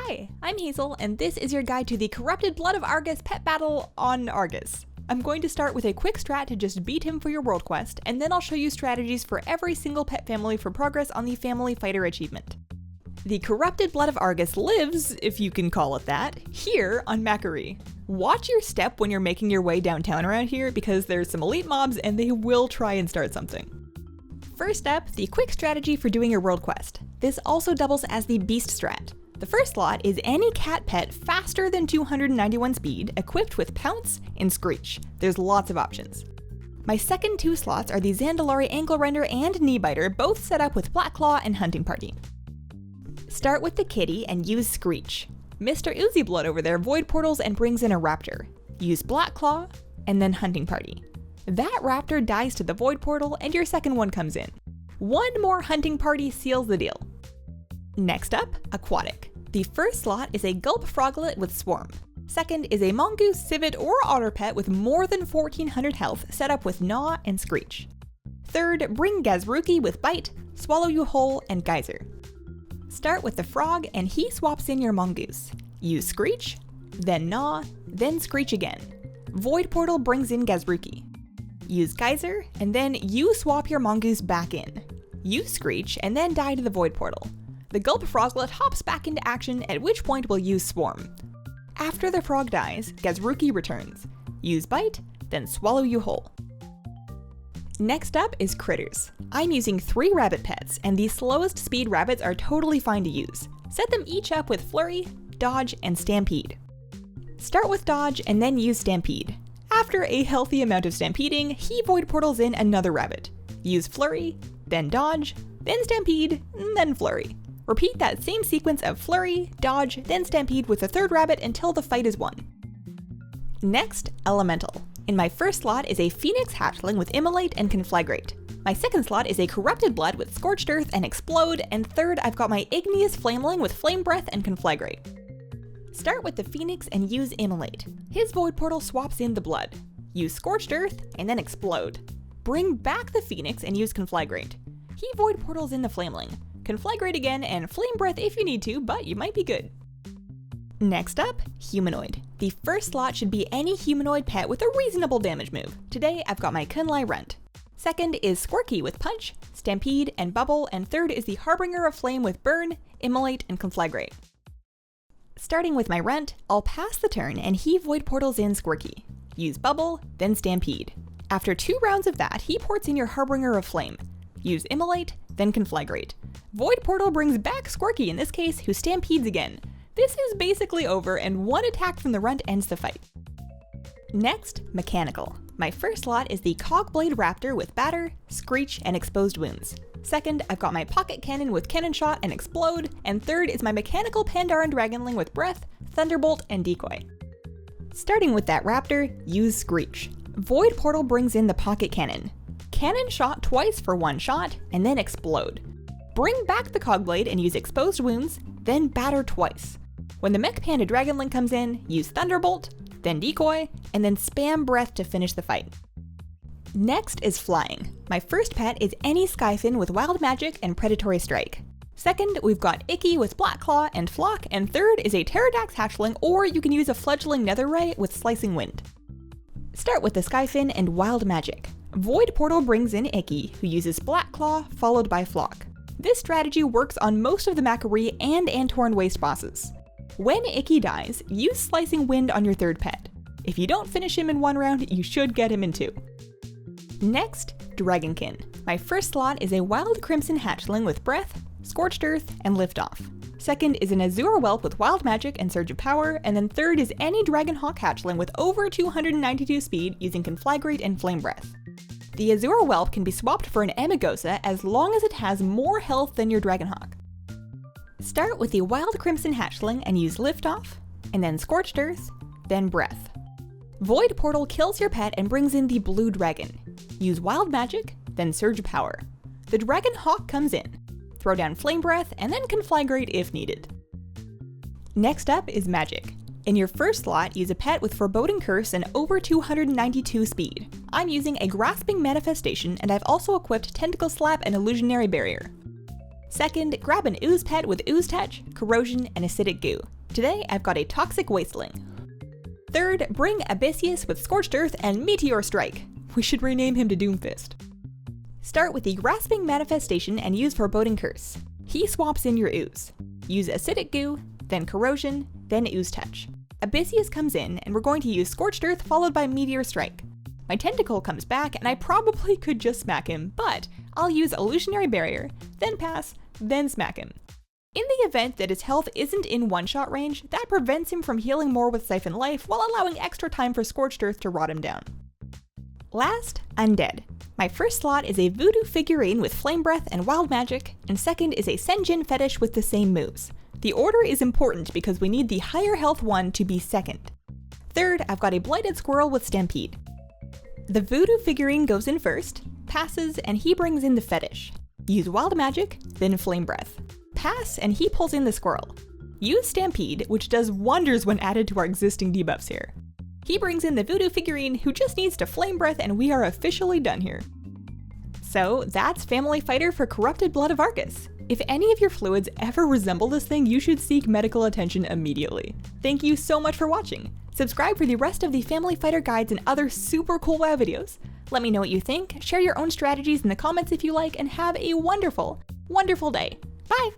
Hi, I'm Hazel, and this is your guide to the Corrupted Blood of Argus pet battle on Argus. I'm going to start with a quick strat to just beat him for your world quest, and then I'll show you strategies for every single pet family for progress on the Family Fighter achievement. The Corrupted Blood of Argus lives, if you can call it that, here on Macquarie. Watch your step when you're making your way downtown around here because there's some elite mobs and they will try and start something. First up, the quick strategy for doing your world quest. This also doubles as the Beast Strat. The first slot is any cat pet faster than 291 speed, equipped with Pounce and Screech. There's lots of options. My second two slots are the Zandalari Ankle Render and Knee Biter, both set up with Black Claw and Hunting Party. Start with the kitty and use Screech. Mr. Oozy Blood over there void portals and brings in a raptor. Use Black Claw, and then Hunting Party. That raptor dies to the void portal and your second one comes in. One more Hunting Party seals the deal. Next up, Aquatic. The first slot is a Gulp Froglet with Swarm. Second is a Mongoose, Civet, or Otter pet with more than 1400 health set up with Gnaw and Screech. Third, bring Gazruki with Bite, Swallow You Whole, and Geyser. Start with the frog and he swaps in your Mongoose. Use Screech, then Gnaw, then Screech again. Void Portal brings in Gazruki. Use Geyser, and then you swap your Mongoose back in. Use Screech, and then die to the Void Portal. The Gulp Froglet hops back into action, at which point we'll use Swarm. After the frog dies, Gazruki returns. Use Bite, then Swallow You Whole. Next up is Critters. I'm using 3 rabbit pets, and the slowest speed rabbits are totally fine to use. Set them each up with Flurry, Dodge, and Stampede. Start with Dodge and then use Stampede. After a healthy amount of stampeding, he void portals in another rabbit. Use Flurry, then Dodge, then Stampede, then Flurry. Repeat that same sequence of Flurry, Dodge, then Stampede with the third rabbit until the fight is won. Next, Elemental. In my first slot is a Phoenix Hatchling with Immolate and Conflagrate. My second slot is a Corrupted Blood with Scorched Earth and Explode, and third I've got my Igneous Flameling with Flame Breath and Conflagrate. Start with the Phoenix and use Immolate. His void portal swaps in the blood. Use Scorched Earth and then Explode. Bring back the Phoenix and use Conflagrate. He void portals in the Flameling. Conflagrate again and Flame Breath if you need to, but you might be good. Next up, Humanoid. The first slot should be any humanoid pet with a reasonable damage move. Today I've got my Kunlai Runt. Second is Squirky with Punch, Stampede, and Bubble, and third is the Harbinger of Flame with Burn, Immolate, and Conflagrate. Starting with my Runt, I'll pass the turn and he void portals in Squirky. Use Bubble, then Stampede. After 2 rounds of that, he ports in your Harbinger of Flame. Use Immolate, then Conflagrate. Void Portal brings back Squirky in this case, who stampedes again. This is basically over and one attack from the Runt ends the fight. Next, Mechanical. My first slot is the Cogblade Raptor with Batter, Screech, and Exposed Wounds. Second, I've got my Pocket Cannon with Cannon Shot and Explode, and third is my Mechanical Pandaran Dragonling with Breath, Thunderbolt, and Decoy. Starting with that Raptor, use Screech. Void Portal brings in the Pocket Cannon. Cannon Shot twice for 1 shot, and then Explode. Bring back the Cogblade and use Exposed Wounds, then Batter twice. When the Mech Panda Dragonling comes in, use Thunderbolt, then Decoy, and then spam Breath to finish the fight. Next is Flying. My first pet is any Skyfin with Wild Magic and Predatory Strike. Second, we've got Icky with Black Claw and Flock, and third is a Pterodax Hatchling, or you can use a Fledgling Netherray with Slicing Wind. Start with the Skyfin and Wild Magic. Void Portal brings in Icky, who uses Black Claw followed by Flock. This strategy works on most of the Macquarie and Antorn Waste bosses. When Icky dies, use Slicing Wind on your third pet. If you don't finish him in 1 round, you should get him in 2. Next, Dragonkin. My first slot is a Wild Crimson Hatchling with Breath, Scorched Earth, and Liftoff. Second is an Azure Whelp with Wild Magic and Surge of Power, and then third is any Dragonhawk Hatchling with over 292 speed using Conflagrate and Flame Breath. The Azure Whelp can be swapped for an Amigosa as long as it has more health than your Dragonhawk. Start with the Wild Crimson Hatchling and use Liftoff, and then Scorched Earth, then Breath. Void Portal kills your pet and brings in the Blue Dragon. Use Wild Magic, then Surge Power. The Dragonhawk comes in. Throw down Flame Breath, and then Conflagrate if needed. Next up is Magic. In your first slot, use a pet with Foreboding Curse and over 292 speed. I'm using a Grasping Manifestation, and I've also equipped Tentacle Slap and Illusionary Barrier. Second, grab an ooze pet with ooze touch, corrosion, and acidic goo. Today, I've got a toxic wasteling. Third, bring Abyssius with Scorched Earth and Meteor Strike. We should rename him to Doomfist. Start with the Grasping Manifestation and use Foreboding Curse. He swaps in your ooze. Use acidic goo, then corrosion, then ooze touch. Abyssius comes in, and we're going to use Scorched Earth followed by Meteor Strike. My tentacle comes back, and I probably could just smack him, but I'll use Illusionary Barrier, then pass, then smack him. In the event that his health isn't in one-shot range, that prevents him from healing more with Siphon Life while allowing extra time for Scorched Earth to rot him down. Last, Undead. My first slot is a Voodoo figurine with Flame Breath and Wild Magic, and second is a Senjin fetish with the same moves. The order is important because we need the higher health one to be second. Third, I've got a Blighted Squirrel with Stampede. The Voodoo figurine goes in first, passes, and he brings in the fetish. Use Wild Magic, then Flame Breath. Pass, and he pulls in the squirrel. Use Stampede, which does wonders when added to our existing debuffs here. He brings in the Voodoo figurine, who just needs to Flame Breath, and we are officially done here. So that's Family Fighter for Corrupted Blood of Argus. If any of your fluids ever resemble this thing, you should seek medical attention immediately. Thank you so much for watching. Subscribe for the rest of the Family Fighter guides and other super cool WoW videos. Let me know what you think, share your own strategies in the comments if you like, and have a wonderful, wonderful day. Bye!